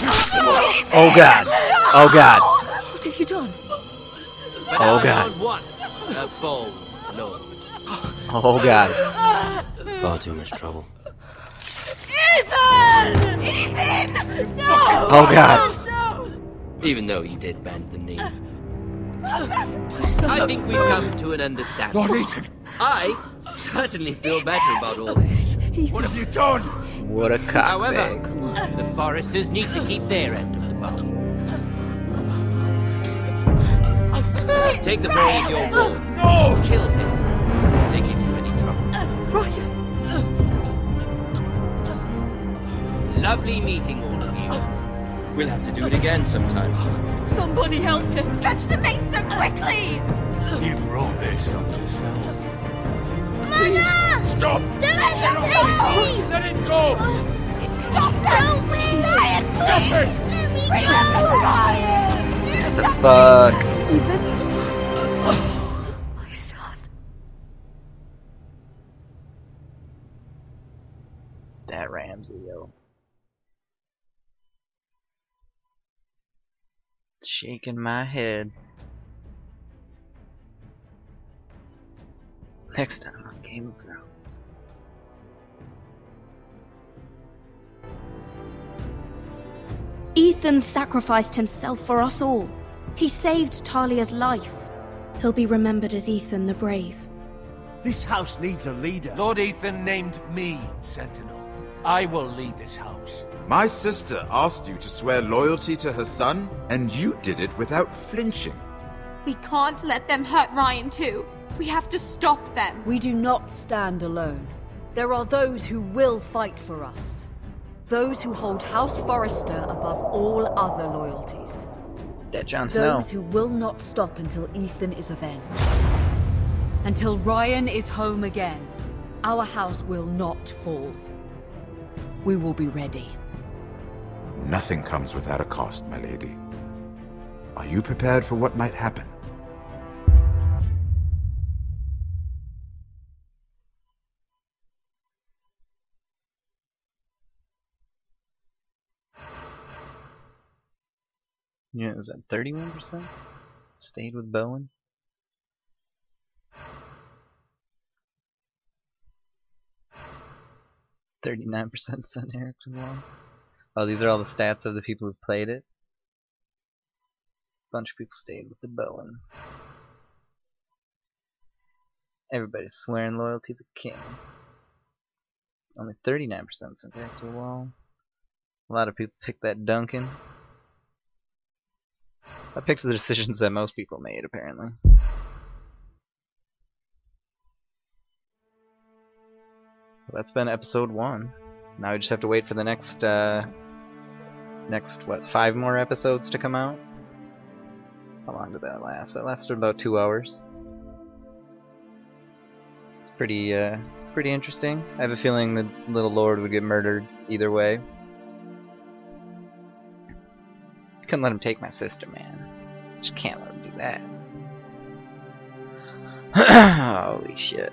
Oh god. Oh god. What have you done? But Oh I god. don't want a bold lord. Oh god. Far too much trouble. Ethan! Ethan! No! Oh god. Even though he did bend the knee. I think we've come to an understanding. Lord Ethan! I certainly feel better about all this. What have you done? What a However, cockbag. the Foresters need to keep their end of the bargain. Take the boy as your ward. No! Kill him if they give you any trouble. Brian! Lovely meeting all of you. We'll have to do it again sometime. Somebody help him! Fetch the maester quickly! You brought this on yourself. Mother! Stop! Don't let him take me! Let it go! Stop them! Please! Ryan, Stop please! it! Let me go! Ryan! Do What the something! fuck? Ethan? My son. That Ramsay, yo. Shaking my head. Next time on Game of Thrones. Ethan sacrificed himself for us all. He saved Talia's life. He'll be remembered as Ethan the Brave. This house needs a leader. Lord Ethan named me Sentinel. I will lead this house. My sister asked you to swear loyalty to her son, and you did it without flinching. We can't let them hurt Ryan too. We have to stop them. We do not stand alone. There are those who will fight for us. Those who hold House Forrester above all other loyalties. That Jon Snow. Those who will not stop until Ethan is avenged. Until Ryan is home again. Our house will not fall. We will be ready. Nothing comes without a cost, my lady. Are you prepared for what might happen? Yeah, is that 31%? Stayed with Bowen? %39% sent Erickson Wall. Oh, these are all the stats of the people who played it. Bunch of people stayed with the Bowen. Everybody's swearing loyalty to the king. Only 39% sent Erickson Wall. A lot of people picked that Duncan. I picked the decisions that most people made, apparently. Well, that's been episode 1. Now we just have to wait for the next, what, 5 more episodes to come out? How long did that last? That lasted about 2 hours. It's pretty interesting. I have a feeling the little lord would get murdered either way. Couldn't let him take my sister, man. Just can't let him do that. Holy shit.